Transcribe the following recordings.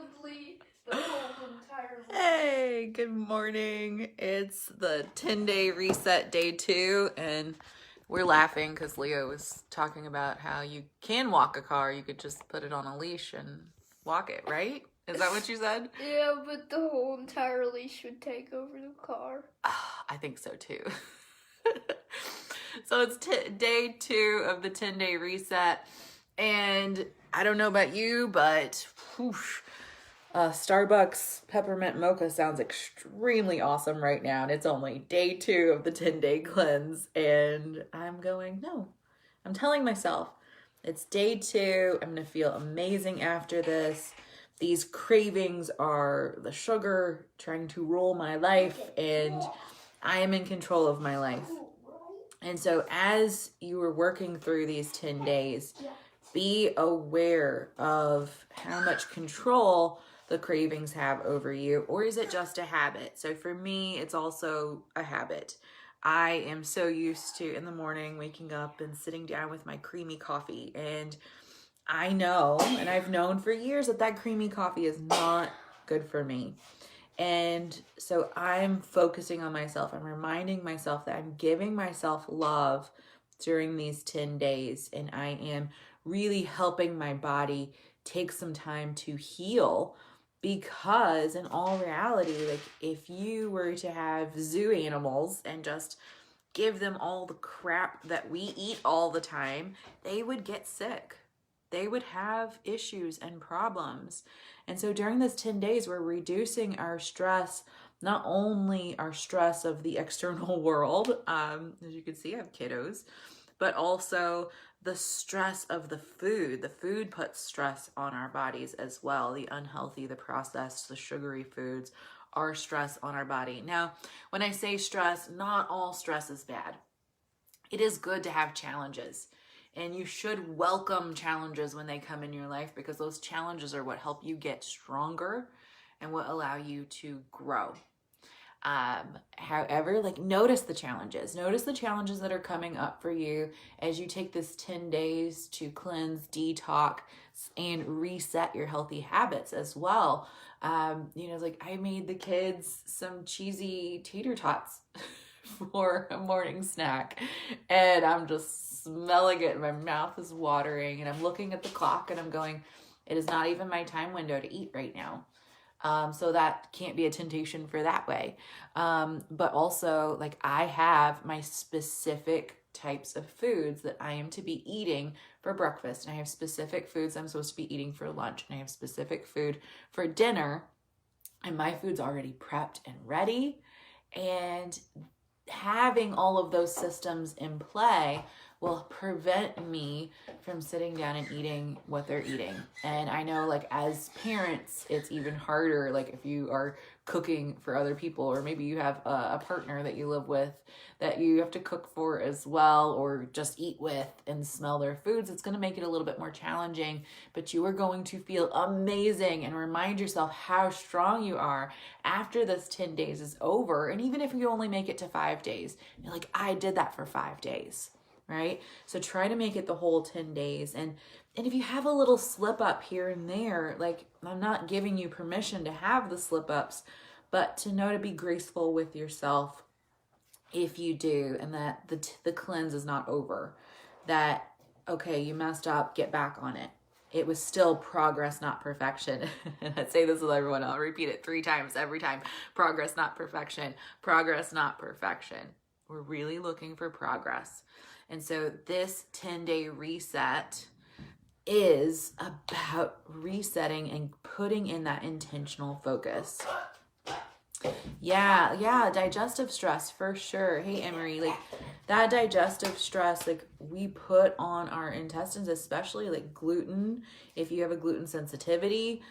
monthly, the whole entire week. Hey, good morning. It's the 10-day reset day 2, and we're laughing because Leo was talking about how you can walk a car. You could just put it on a leash and walk it, right? Is that what you said? Yeah, but the whole entire leash would take over the car. I think so too. So it's day 2 of the 10-day reset, and I don't know about you, but Starbucks peppermint mocha sounds extremely awesome right now, and it's only day 2 of the 10-day cleanse, and I'm telling myself it's day 2. I'm gonna feel amazing after this. These cravings are the sugar trying to rule my life, and I am in control of my life. And so as you are working through these 10 days, be aware of how much control the cravings have over you, or is it just a habit? So for me, it's also a habit. I am so used to in the morning waking up and sitting down with my creamy coffee, and I know, and I've known for years that creamy coffee is not good for me. And so I'm focusing on myself. I'm reminding myself that I'm giving myself love during these 10 days, and I am really helping my body take some time to heal, because in all reality, like if you were to have zoo animals and just give them all the crap that we eat all the time, they would get sick. They would have issues and problems. And so during this 10 days, we're reducing our stress, not only our stress of the external world, as you can see, I have kiddos, but also the stress of the food. The food puts stress on our bodies as well. The unhealthy, the processed, the sugary foods are stress on our body. Now, when I say stress, not all stress is bad. It is good to have challenges. And you should welcome challenges when they come in your life, because those challenges are what help you get stronger and what allow you to grow. However, notice the challenges. Notice the challenges that are coming up for you as you take this 10 days to cleanse, detox, and reset your healthy habits as well. I made the kids some cheesy tater tots for a morning snack, and I'm just smelling it. My mouth is watering, and I'm looking at the clock and I'm going, it is not even my time window to eat right now. So that can't be a temptation for that way. But also, I have my specific types of foods that I am to be eating for breakfast, and I have specific foods I'm supposed to be eating for lunch, and I have specific food for dinner, and my food's already prepped and ready. And having all of those systems in play will prevent me from sitting down and eating what they're eating. And I know, as parents, it's even harder, if you are cooking for other people, or maybe you have a partner that you live with that you have to cook for as well, or just eat with and smell their foods. It's going to make it a little bit more challenging, but you are going to feel amazing, and remind yourself how strong you are after this 10 days is over. And even if you only make it to 5 days, you're like, I did that for 5 days. Right? So try to make it the whole 10 days. And if you have a little slip up here and there, I'm not giving you permission to have the slip ups, but to know to be graceful with yourself if you do, and that the cleanse is not over. That, okay, you messed up, get back on it. It was still progress, not perfection. And I say this with everyone. I'll repeat it 3 times every time. Progress, not perfection. Progress, not perfection. We're really looking for progress. And so this 10-day reset is about resetting and putting in that intentional focus. Yeah, digestive stress for sure. Hey, Emery, that digestive stress, we put on our intestines, especially gluten. If you have a gluten sensitivity,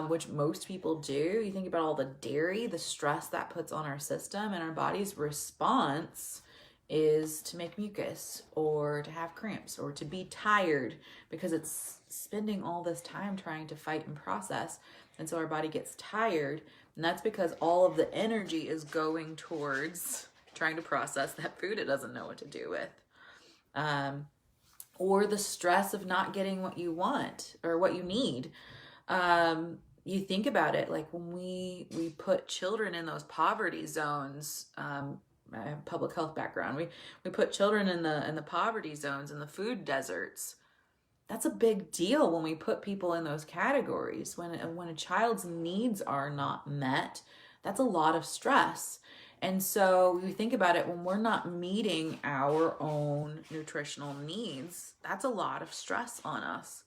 which most people do, you think about all the dairy, the stress that puts on our system, and our body's response is to make mucus, or to have cramps, or to be tired, because it's spending all this time trying to fight and process. And so our body gets tired, and that's because all of the energy is going towards trying to process that food it doesn't know what to do with. Or the stress of not getting what you want or what you need. you think about it, like when we put children in those poverty zones, I have a public health background. We put children in the poverty zones, in the food deserts. That's a big deal when we put people in those categories. When a child's needs are not met, that's a lot of stress. And so you think about it, when we're not meeting our own nutritional needs, that's a lot of stress on us.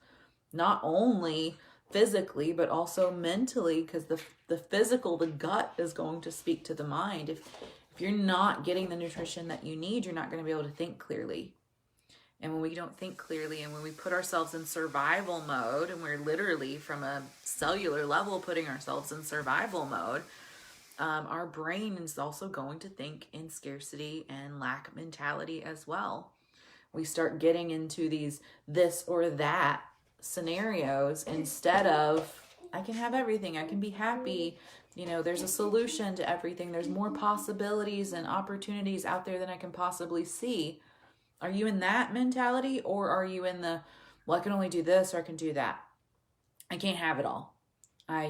Not only physically, but also mentally, because the physical, the gut is going to speak to the mind. If you're not getting the nutrition that you need, you're not going to be able to think clearly. And when we don't think clearly, and when we put ourselves in survival mode, and we're literally from a cellular level putting ourselves in survival mode, our brain is also going to think in scarcity and lack mentality as well. We start getting into these this or that scenarios instead of, I can have everything, I can be happy, there's a solution to everything, there's more possibilities and opportunities out there than I can possibly see. Are you in that mentality, or are you in the, well, I can only do this or I can do that? I can't have it all. I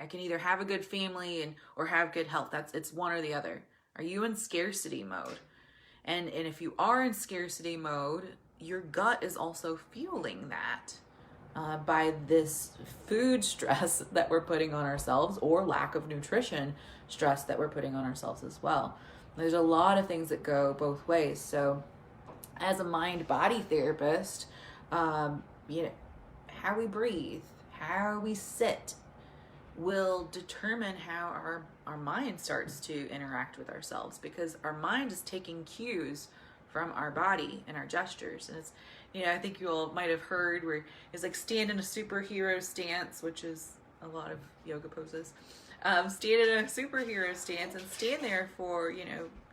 can either have a good family or have good health. It's one or the other. Are you in scarcity mode? And if you are in scarcity mode, your gut is also fueling that by this food stress that we're putting on ourselves, or lack of nutrition stress that we're putting on ourselves as well. There's a lot of things that go both ways. So as a mind-body therapist, how we breathe, how we sit will determine how our mind starts to interact with ourselves, because our mind is taking cues from our body and our gestures. And it's, I think you all might have heard where it's like stand in a superhero stance, which is a lot of yoga poses. Stand in a superhero stance and stand there for,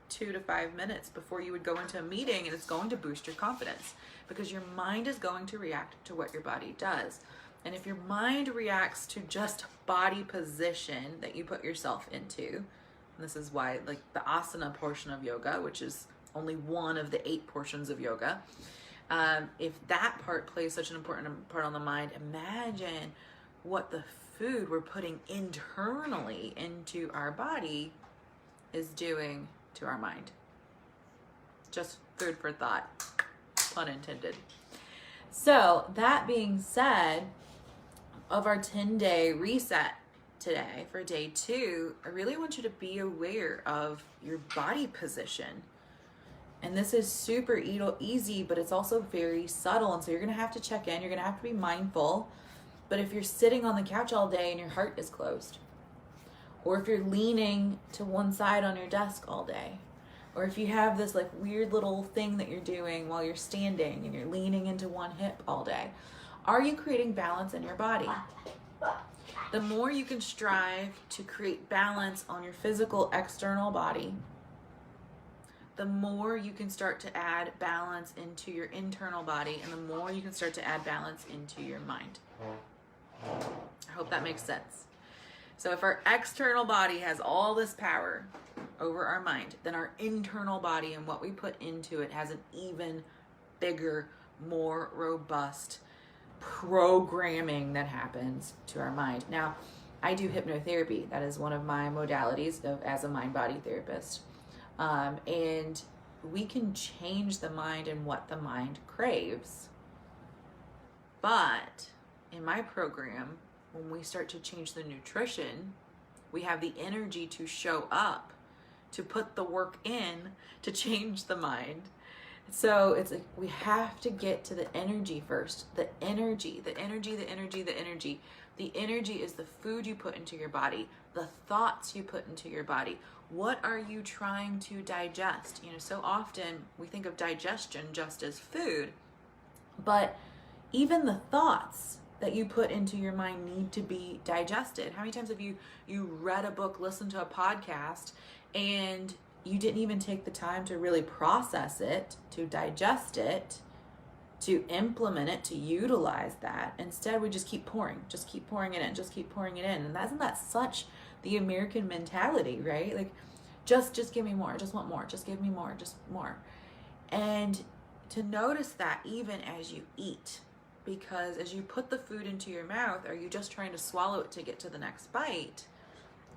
2 to 5 minutes before you would go into a meeting, and it's going to boost your confidence, because your mind is going to react to what your body does. And if your mind reacts to just body position that you put yourself into, and this is why, like, the asana portion of yoga, which is only one of the 8 portions of yoga, if that part plays such an important part on the mind, imagine what the food we're putting internally into our body is doing to our mind. Just food for thought, pun intended. So that being said, of our 10-day reset today for day 2, I really want you to be aware of your body position. And this is super easy, but it's also very subtle. And so you're going to have to check in. You're going to have to be mindful. But if you're sitting on the couch all day and your heart is closed, or if you're leaning to one side on your desk all day, or if you have this like weird little thing that you're doing while you're standing and you're leaning into one hip all day, are you creating balance in your body? The more you can strive to create balance on your physical external body, the more you can start to add balance into your internal body, and the more you can start to add balance into your mind. I hope that makes sense. So if our external body has all this power over our mind, then our internal body and what we put into it has an even bigger, more robust programming that happens to our mind. Now, I do hypnotherapy. That is one of my modalities as a mind-body therapist. And we can change the mind and what the mind craves. But in my program, when we start to change the nutrition, we have the energy to show up, to put the work in, to change the mind. So it's like we have to get to the energy first. The energy. The energy is the food you put into your body, the thoughts you put into your body. What are you trying to digest? So often we think of digestion just as food, but even the thoughts that you put into your mind need to be digested. How many times have you read a book, listened to a podcast, and you didn't even take the time to really process it, to digest it, to implement it, to utilize that? Instead, we just keep pouring it in. And isn't that such the American mentality, right? Like, just give me more, just want more, just give me more, just more. And to notice that even as you eat, Because as you put the food into your mouth, are you just trying to swallow it to get to the next bite?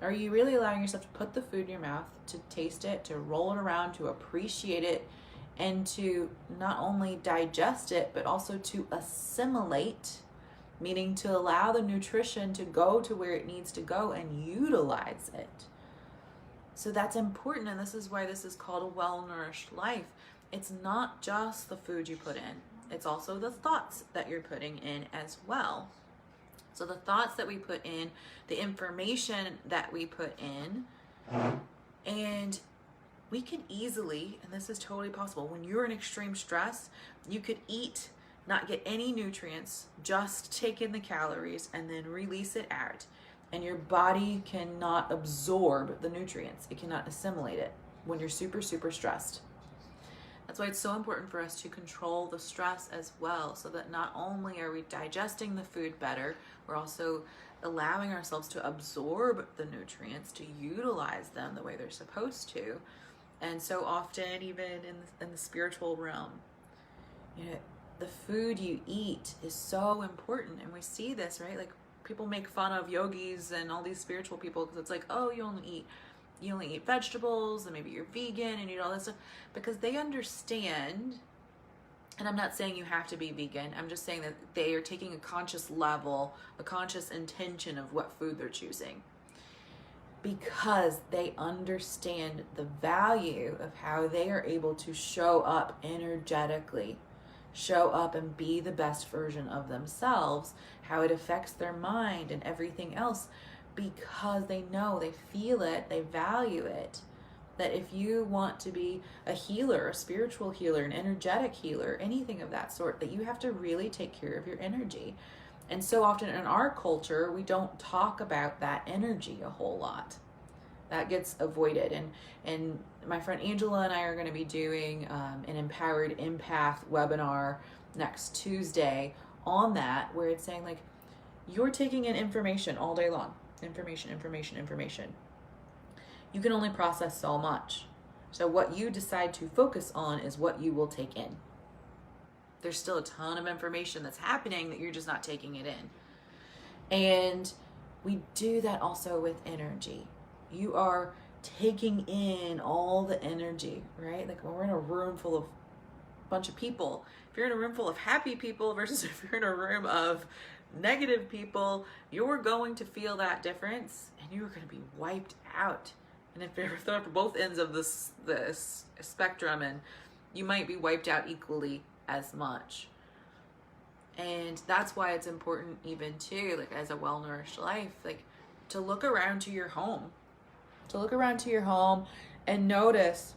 Are you really allowing yourself to put the food in your mouth, to taste it, to roll it around, to appreciate it, and to not only digest it, but also to assimilate, meaning to allow the nutrition to go to where it needs to go and utilize it? So that's important, and this is why this is called a well-nourished life. It's not just the food you put in, it's also the thoughts that you're putting in as well. So the thoughts that we put in, the information that we put in, and we can easily, and this is totally possible, when you're in extreme stress, you could eat, not get any nutrients, just take in the calories and then release it out. And your body cannot absorb the nutrients. It cannot assimilate it when you're super, super stressed. That's why it's so important for us to control the stress as well, so that not only are we digesting the food better, we're also allowing ourselves to absorb the nutrients, to utilize them the way they're supposed to. And so often, even in the spiritual realm, the food you eat is so important. And we see this, right? Like, people make fun of yogis and all these spiritual people because it's like, oh, you only eat vegetables, and maybe you're vegan and you eat all this stuff, because they understand. And I'm not saying you have to be vegan. I'm just saying that they are taking a conscious level, a conscious intention of what food they're choosing, because they understand the value of how they are able to show up energetically, show up and be the best version of themselves, how it affects their mind and everything else, because they know, they feel it, they value it. That if you want to be a healer, a spiritual healer, an energetic healer, anything of that sort, that you have to really take care of your energy. And so often in our culture, we don't talk about that energy a whole lot. That gets avoided. And my friend Angela and I are going to be doing an Empowered Empath webinar next Tuesday on that, where it's saying, like, you're taking in information all day long. Information. You can only process so much. So what you decide to focus on is what you will take in. There's still a ton of information that's happening that you're just not taking it in. And we do that also with energy. You are taking in all the energy, right? Like, when we're in a room full of a bunch of people, if you're in a room full of happy people versus if you're in a room of negative people, you're going to feel that difference, and you're going to be wiped out. And if you're at both ends of this spectrum, and you might be wiped out equally as much. And that's why it's important, even too, like, as a well-nourished life, like, to look around to your home, and notice,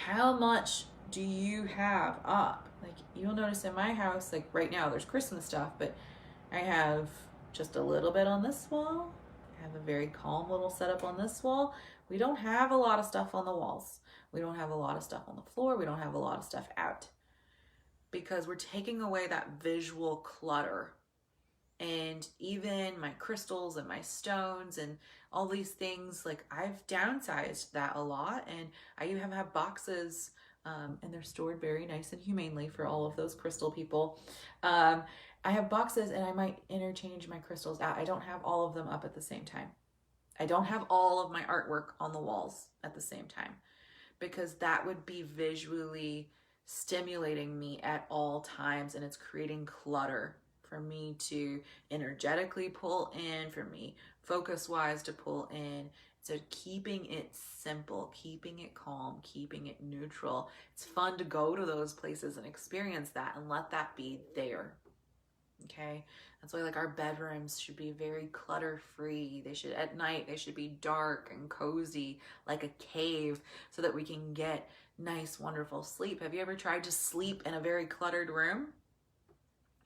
how much do you have up? Like, you'll notice in my house, like right now there's Christmas stuff, but I have just a little bit on this wall. I have a very calm little setup on this wall. We don't have a lot of stuff on the walls. We don't have a lot of stuff on the floor. We don't have a lot of stuff out, because we're taking away that visual clutter. And even my crystals and my stones and all these things, like, I've downsized that a lot. And I even have boxes, and they're stored very nice and humanely for all of those crystal people. I have boxes, and I might interchange my crystals out. I don't have all of them up at the same time. I don't have all of my artwork on the walls at the same time, because that would be visually stimulating me at all times, and it's creating clutter for me to energetically pull in, for me focus-wise to pull in. So keeping it simple, keeping it calm, keeping it neutral. It's fun to go to those places and experience that and let that be there. Okay, that's why, like, our bedrooms should be very clutter-free. At night, they should be dark and cozy, like a cave, so that we can get nice, wonderful sleep. Have you ever tried to sleep in a very cluttered room?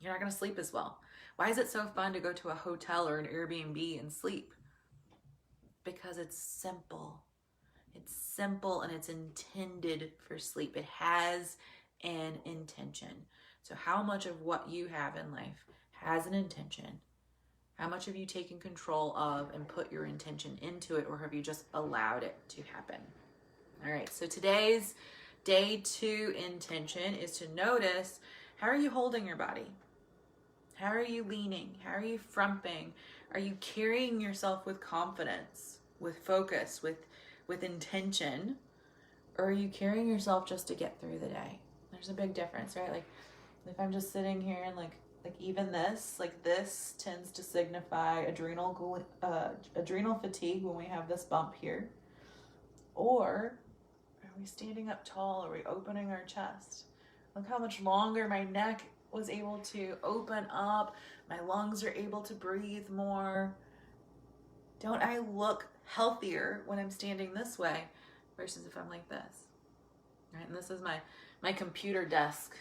You're not going to sleep as well. Why is it so fun to go to a hotel or an Airbnb and sleep? Because it's simple. It's simple, and it's intended for sleep. It has an intention. So how much of what you have in life has an intention? How much have you taken control of and put your intention into it, or have you just allowed it to happen? All right, so today's day 2 intention is to notice, how are you holding your body? How are you leaning? How are you frumping? Are you carrying yourself with confidence, with focus, with intention? Or are you carrying yourself just to get through the day? There's a big difference, right? Like if I'm just sitting here and like even this, like this tends to signify adrenal fatigue when we have this bump here. Or are we standing up tall? Are we opening our chest? Look how much longer my neck was able to open up. My lungs are able to breathe more. Don't I look healthier when I'm standing this way versus if I'm like this? Right? And this is my computer desk,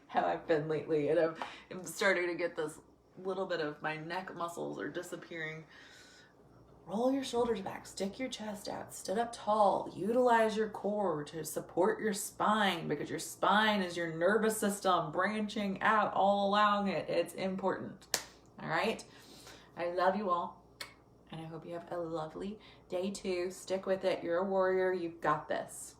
how I've been lately. And I'm starting to get this little bit of my neck muscles are disappearing. Roll your shoulders back, stick your chest out, sit up tall, utilize your core to support your spine, because your spine is your nervous system branching out all along it. It's important. All right. I love you all. And I hope you have a lovely day too. Stick with it. You're a warrior. You've got this.